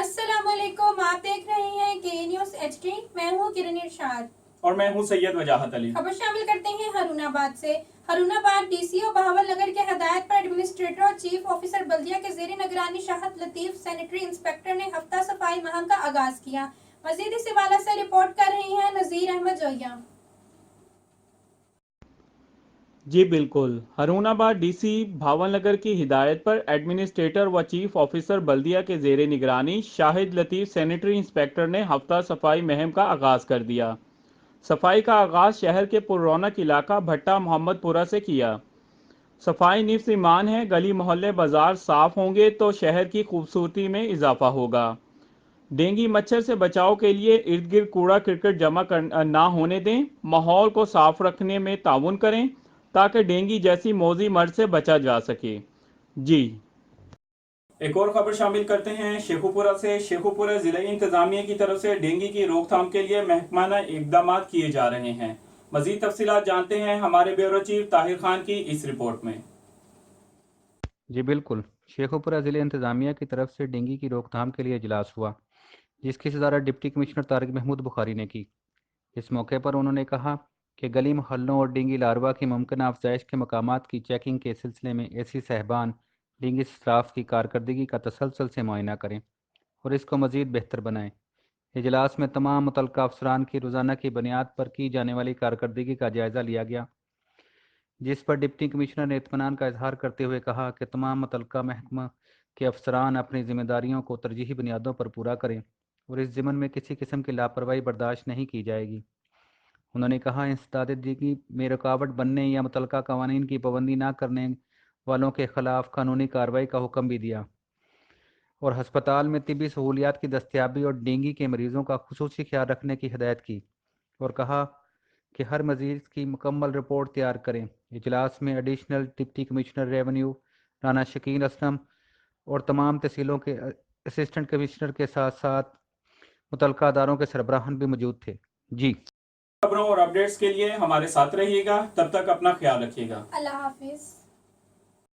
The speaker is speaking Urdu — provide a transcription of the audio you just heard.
السلام علیکم، آپ دیکھ رہے ہیں کے نیوز ایچ ڈی۔ میں ہوں کرن ارشاد اور میں ہوں سید وجاہت علی۔ خبر شامل کرتے ہیں ہارون آباد سے۔ ہارون آباد ڈی سی او بہاول نگر کے ہدایت پر ایڈمنسٹریٹر اور چیف آفیسر بلدیہ کے زیر نگرانی شاہد لطیف سینیٹری انسپیکٹر نے ہفتہ صفائی مہم کا آغاز کیا۔ مزید اس حوالے سے رپورٹ کر رہے ہیں نذیر احمد جویہ۔ جی بالکل، ہارون آباد ڈی سی بھاول نگر کی ہدایت پر ایڈمنسٹریٹر و چیف آفیسر بلدیہ کے زیر نگرانی شاہد لطیف سینیٹری انسپیکٹر نے ہفتہ صفائی مہم کا آغاز کر دیا۔ صفائی کا آغاز شہر کے پر رونق علاقہ بھٹہ محمد پورہ سے کیا۔ صفائی نفس ایمان ہے، گلی محلے بازار صاف ہوں گے تو شہر کی خوبصورتی میں اضافہ ہوگا۔ ڈینگی مچھر سے بچاؤ کے لیے ارد گرد کوڑا کرکٹ جمع نہ ہونے دیں، ماحول کو صاف رکھنے میں تعاون کریں تاکہ ڈینگی جیسی موذی مرض سے بچا جا سکے۔ جی ایک اور خبر شامل کرتے ہیں شیخوپورہ سے۔ شیخوپورہ ضلع انتظامیہ کی طرف سے ڈینگی کی روک تھام کے لیے محکمانہ اقدامات کیے جا رہے ہیں۔ مزید تفصیلات جانتے ہیں ہمارے بیورو چیف طاہر خان کی اس رپورٹ میں۔ جی بالکل، شیخوپورہ ضلع انتظامیہ کی طرف سے ڈینگی کی روک تھام کے لیے اجلاس ہوا، جس کی صدارت ڈپٹی کمشنر طارق محمود بخاری نے کی۔ اس موقع پر انہوں نے کہا کہ گلی محلوں اور ڈینگی لاروا کی ممکنہ افزائش کے مقامات کی چیکنگ کے سلسلے میں ایسی صاحبان ڈینگی اسٹاف کی کارکردگی کا تسلسل سے معائنہ کریں اور اس کو مزید بہتر بنائیں۔ اجلاس میں تمام متعلقہ افسران کی روزانہ کی بنیاد پر کی جانے والی کارکردگی کا جائزہ لیا گیا، جس پر ڈپٹی کمشنر نے اطمینان کا اظہار کرتے ہوئے کہا کہ تمام متعلقہ محکمہ کے افسران اپنی ذمہ داریوں کو ترجیحی بنیادوں پر پورا کریں اور اس ضمن میں کسی قسم کی لاپرواہی برداشت نہیں کی جائے گی۔ انہوں نے کہا انسداد ڈینگی میں رکاوٹ بننے یا متعلقہ قوانین کی پابندی نہ کرنے والوں کے خلاف قانونی کارروائی کا حکم بھی دیا اور ہسپتال میں طبی سہولیات کی دستیابی اور ڈینگی کے مریضوں کا خصوصی خیال رکھنے کی ہدایت کی اور کہا کہ ہر مریض کی مکمل رپورٹ تیار کریں۔ اجلاس میں additional deputy commissioner revenue Rana Shakeel Aslam اور تمام تحصیلوں کے اسسٹنٹ کمشنر کے ساتھ ساتھ متعلقہ اداروں کے سربراہان بھی موجود تھے۔ جی خبروں اور اپڈیٹس کے لیے ہمارے ساتھ رہیے گا، تب تک اپنا خیال رکھیے گا۔ اللہ حافظ۔